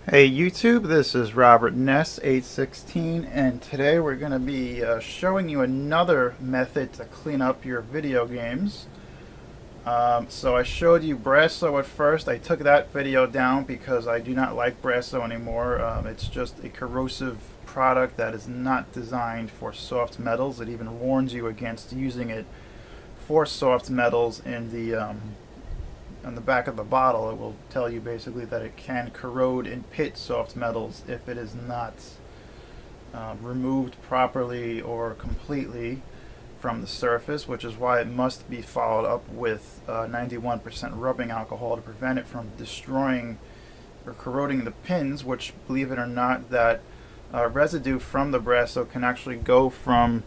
Hey YouTube, this is Robert Ness 816, and today we're going to be showing you another method to clean up your video games. So I showed you Brasso at first. I took that video down because I do not like Brasso anymore. It's just a corrosive product that is not designed for soft metals. It even warns you against using it for soft metals in the on the back of the bottle. It will tell you basically that it can corrode and pit soft metals if it is not removed properly or completely from the surface, which is why it must be followed up with 91% rubbing alcohol to prevent it from destroying or corroding the pins, which, believe it or not, that residue from the Brasso can actually go from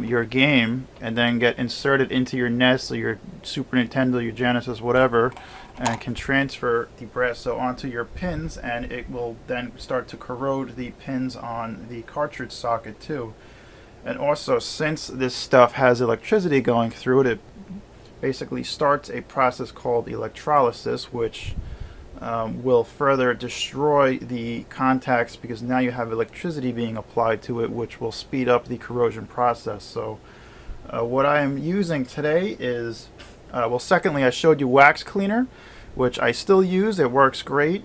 your game and then get inserted into your NES or your Super Nintendo, your Genesis, whatever, and can transfer the Brasso onto your pins, and it will then start to corrode the pins on the cartridge socket too. And also, since this stuff has electricity going through it, it basically starts a process called electrolysis, which will further destroy the contacts because now you have electricity being applied to it, which will speed up the corrosion process. So what I am using today is, well, secondly, I showed you wax cleaner, which I still use. It works great.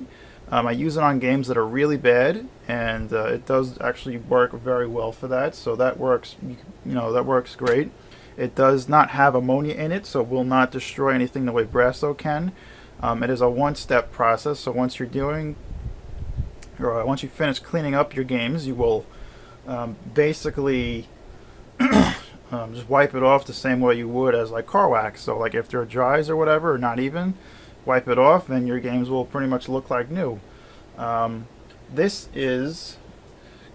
I use it on games that are really bad, and it does actually work very well for that. So that works, that works great. It does not have ammonia in it, so it will not destroy anything the way Brasso can. It is a one-step process. So once you're doing, or once you finish cleaning up your games, you will basically just wipe it off the same way you would as like car wax. So like if there are dries or whatever, or not even, wipe it off, and your games will pretty much look like new. This is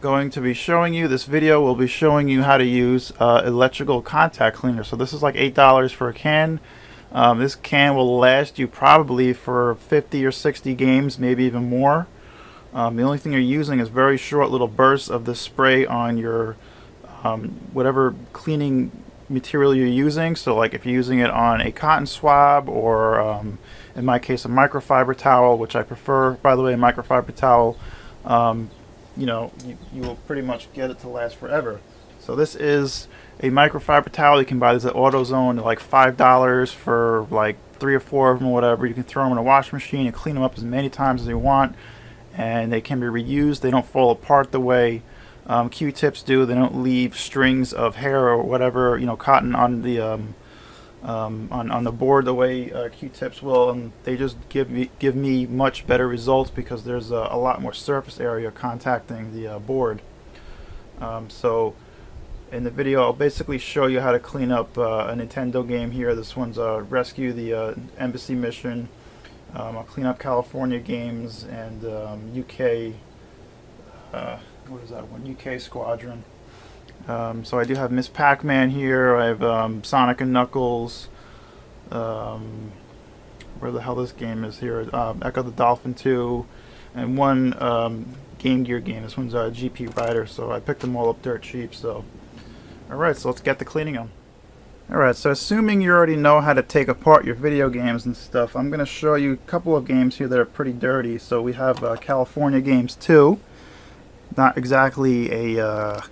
going to be showing you, this video will be showing you how to use electrical contact cleaner. So this is like $8 for a can. This can will last you probably for 50 or 60 games, maybe even more. The only thing you're using is very short little bursts of the spray on your whatever cleaning material you're using. So like if you're using it on a cotton swab, or in my case a microfiber towel, which I prefer, by the way, a microfiber towel, you will pretty much get it to last forever. So this is a microfiber towel. You can buy this at AutoZone, like $5 for like 3 or 4 of them or whatever. You can throw them in a washing machine and clean them up as many times as you want, and they can be reused. They don't fall apart the way Q-tips do. They don't leave strings of hair or whatever, cotton on the on the board the way Q-tips will, and they just give me much better results because there's a lot more surface area contacting the board. So in the video, I'll basically show you how to clean up a Nintendo game here. This one's Rescue the Embassy Mission. I'll clean up California games and UK. What is that one? UK Squadron. So I do have Miss Pac-Man here. I have Sonic and Knuckles. Where the hell this game is here? Echo the Dolphin 2, and one Game Gear game. This one's GP Rider. So I picked them all up dirt cheap. So, all right. So let's get to cleaning them. All right. So assuming you already know how to take apart your video games and stuff, I'm going to show you a couple of games here that are pretty dirty. So we have California Games 2. Not exactly a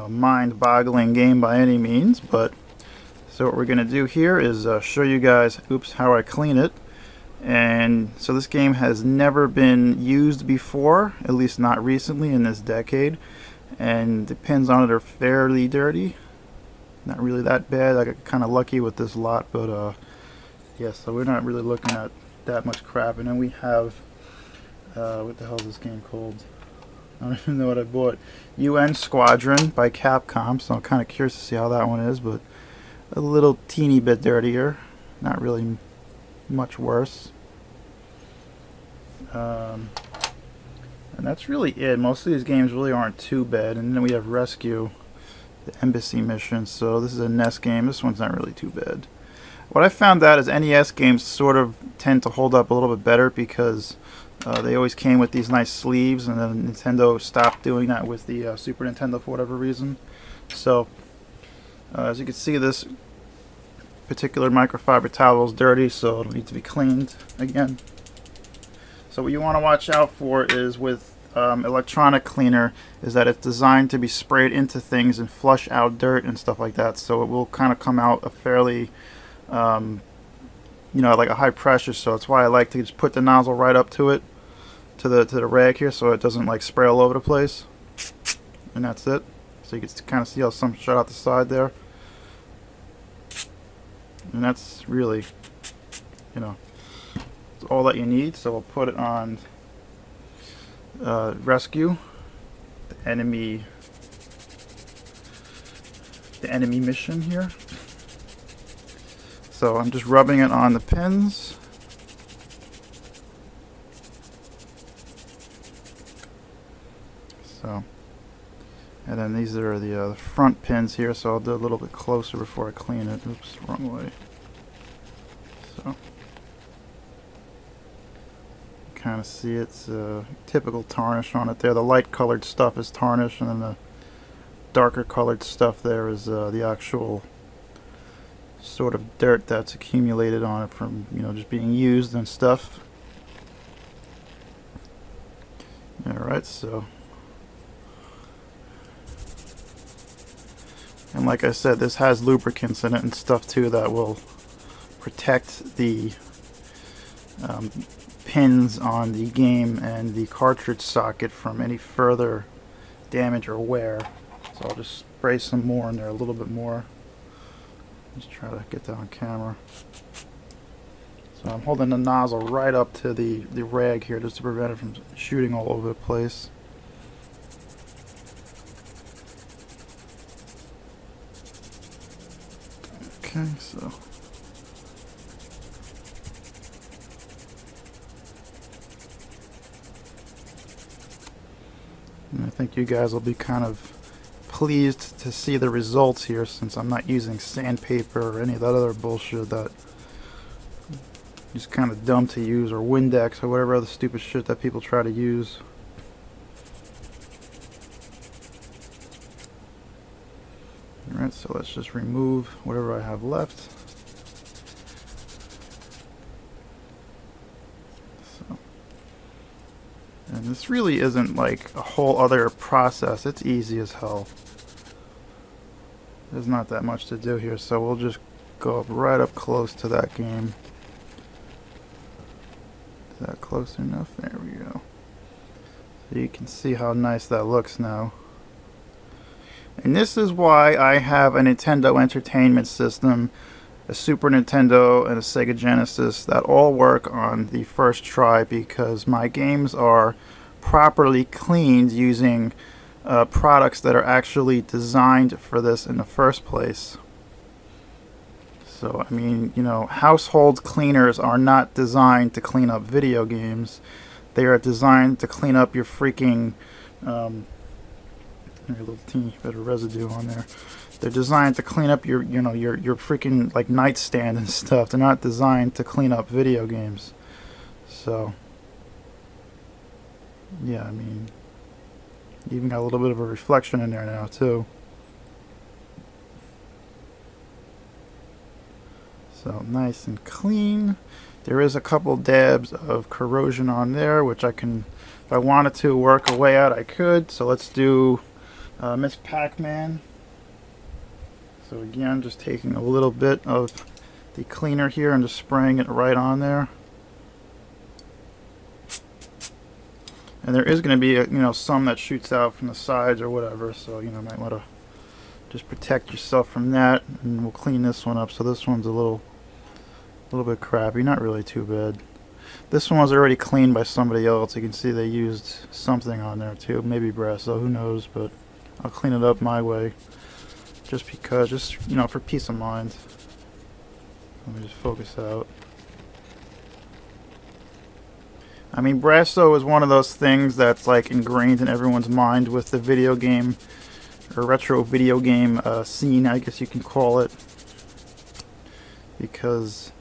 mind-boggling game by any means, but so what we're going to do here is show you guys, how I clean it. And so this game has never been used before, at least not recently in this decade, and the pins on it are fairly dirty. Not really that bad. I got kind of lucky with this lot, but yeah, so we're not really looking at that much crap. And then we have what the hell is this game called? I don't even know what I bought. UN Squadron by Capcom, so I'm kind of curious to see how that one is, but a little teeny bit dirtier. Not really much worse. And that's really it. Most of these games really aren't too bad. And then we have Rescue, the Embassy Mission. So this is a NES game. This one's not really too bad. What I found out is NES games sort of tend to hold up a little bit better because they always came with these nice sleeves, and then Nintendo stopped doing that with the Super Nintendo for whatever reason. So, as you can see, this particular microfiber towel is dirty, so it'll need to be cleaned again. So what you want to watch out for is with electronic cleaner is that it's designed to be sprayed into things and flush out dirt and stuff like that. So it will kind of come out a fairly, like a high pressure. So that's why I like to just put the nozzle right up to it, to the rag here, so it doesn't like spray all over the place. And that's it. So you can kind of see how some shot out the side there. And that's really, all that you need. So we'll put it on rescue, the enemy mission here. So I'm just rubbing it on the pins. So, and then these are the front pins here, so I'll do a little bit closer before I clean it. Oops, wrong way. So, kind of see it's typical tarnish on it there. The light colored stuff is tarnish, and then the darker colored stuff there is the actual sort of dirt that's accumulated on it from just being used and stuff. Alright, so, and like I said, this has lubricants in it and stuff too that will protect the pins on the game and the cartridge socket from any further damage or wear. So I'll just spray some more in there, a little bit more. Just try to get that on camera. So I'm holding the nozzle right up to the rag here just to prevent it from shooting all over the place. Okay, so and I think you guys will be kind of pleased to see the results here, since I'm not using sandpaper or any of that other bullshit that is kind of dumb to use, or Windex or whatever other stupid shit that people try to use. Alright, so let's just remove whatever I have left. So, and this really isn't like a whole other process. It's easy as hell. There's not that much to do here, so we'll just go up right up close to that game. Is that close enough? There we go. So you can see how nice that looks now. And this is why I have a Nintendo Entertainment System, a Super Nintendo, and a Sega Genesis that all work on the first try, because my games are properly cleaned using products that are actually designed for this in the first place. So, I mean, household cleaners are not designed to clean up video games. They are designed to clean up your freaking a little teeny bit of residue on there. They're designed to clean up your freaking like nightstand and stuff. They're not designed to clean up video games. So, yeah, I mean, even got a little bit of a reflection in there now too. So nice and clean. There is a couple dabs of corrosion on there, which I can, if I wanted to work a way out, I could. So let's do Miss Pac-Man. So again, just taking a little bit of the cleaner here and just spraying it right on there. And there is going to be some that shoots out from the sides or whatever, so might want to just protect yourself from that. And we'll clean this one up. So this one's a little bit crappy, not really too bad. This one was already cleaned by somebody else. You can see they used something on there too, maybe Brasso, who knows, but I'll clean it up my way, just because, for peace of mind. Let me just focus out. I mean, Brasso is one of those things that's like ingrained in everyone's mind with the video game, or retro video game scene, I guess you can call it, because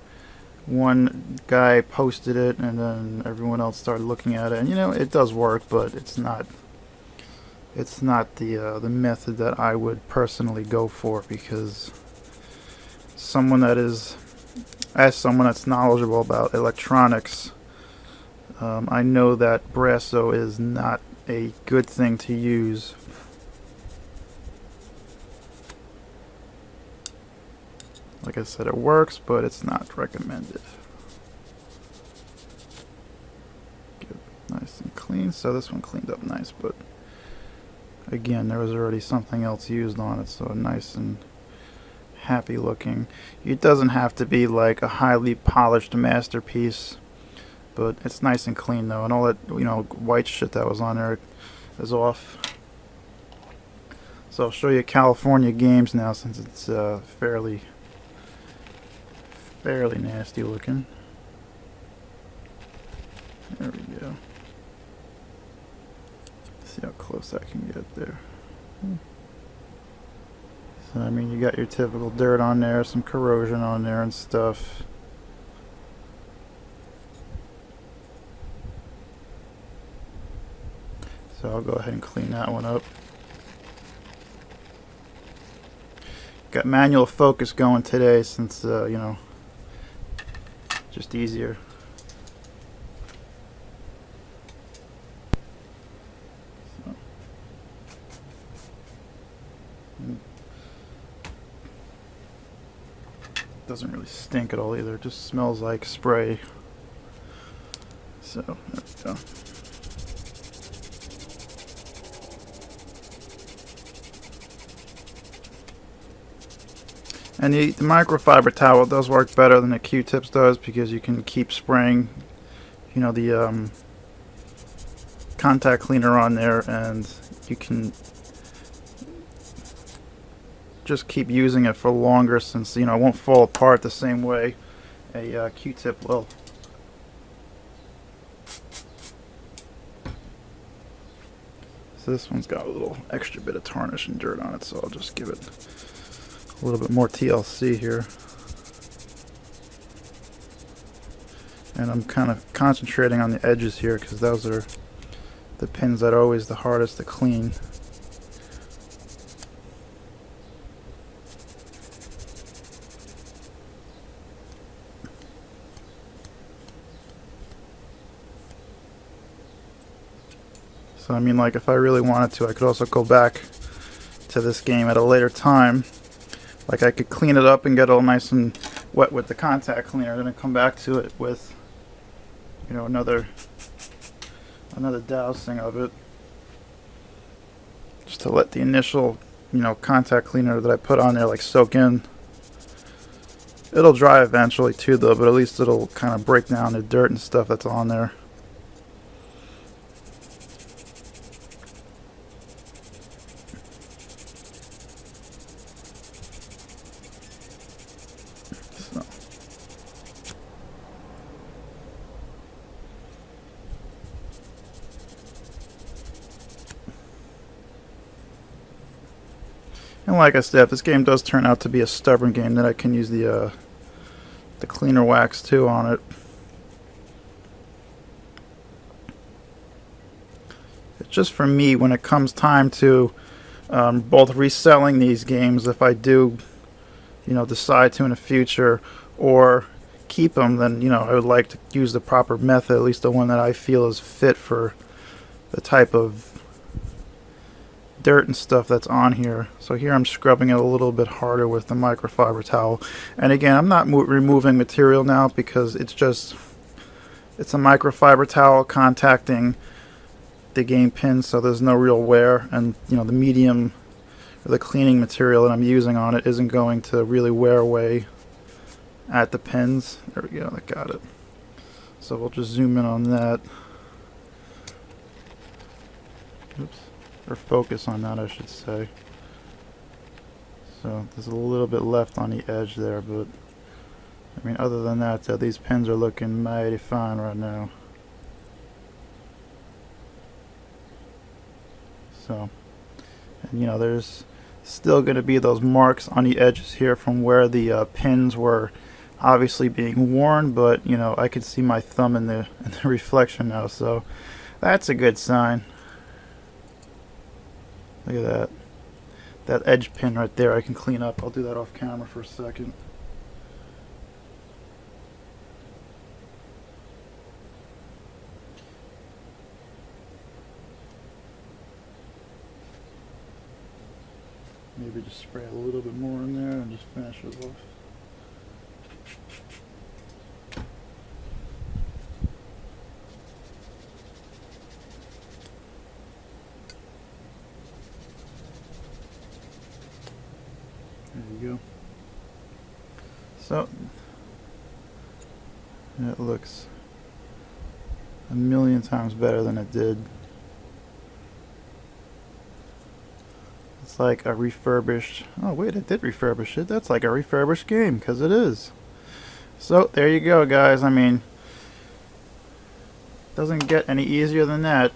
one guy posted it and then everyone else started looking at it, and it does work, but it's not the method that I would personally go for, because someone that's knowledgeable about electronics, I know that Brasso is not a good thing to use. Like I said, it works, but it's not recommended. Get it nice and clean. So this one cleaned up nice, but again, there was already something else used on it, so nice and happy looking. It doesn't have to be like a highly polished masterpiece, but it's nice and clean though, and all that, you know, white shit that was on there is off. So I'll show you California Games now, since it's fairly nasty looking. There we go. See how close I can get there. So I mean, you got your typical dirt on there, some corrosion on there and stuff. So I'll go ahead and clean that one up. Got manual focus going today since, you know, just easier. So. Doesn't really stink at all either, it just smells like spray. So, there we go. And the microfiber towel does work better than the Q-tips does, because you can keep spraying, you know, the contact cleaner on there, and you can just keep using it for longer, since, you know, it won't fall apart the same way a Q-tip will. So this one's got a little extra bit of tarnish and dirt on it, so I'll just give it a little bit more TLC here. And I'm kind of concentrating on the edges here, because those are the pins that are always the hardest to clean. So I mean, like, if I really wanted to, I could also go back to this game at a later time. Like, I could clean it up and get it all nice and wet with the contact cleaner, then I come back to it with, you know, another dousing of it, just to let the initial, you know, contact cleaner that I put on there like soak in. It'll dry eventually too though, but at least it'll kind of break down the dirt and stuff that's on there. And like I said, if this game does turn out to be a stubborn game, then I can use the cleaner wax too on it. It's just for me, when it comes time to both reselling these games, if I do, you know, decide to in the future, or keep them, then, you know, I would like to use the proper method, at least the one that I feel is fit for the type of dirt and stuff that's on here. So here I'm scrubbing it a little bit harder with the microfiber towel, and again, I'm not removing material now, because it's a microfiber towel contacting the game pins, so there's no real wear, and, you know, the medium or the cleaning material that I'm using on it isn't going to really wear away at the pins. There we go, I got it. So we'll just zoom in on that. Oops. Or focus on that, I should say. So there's a little bit left on the edge there, but I mean, other than that, these pins are looking mighty fine right now. So, and you know, there's still going to be those marks on the edges here from where the pins were obviously being worn, but you know, I could see my thumb in the reflection now, so that's a good sign. Look at that. That edge pin right there I can clean up. I'll do that off camera for a second. Maybe just spray a little bit more in there and just finish it off. There you go. So it looks a million times better than it did. It's like a refurbished, oh wait, it did refurbish it. That's like a refurbished game, because it is. So there you go, guys. I mean, doesn't get any easier than that.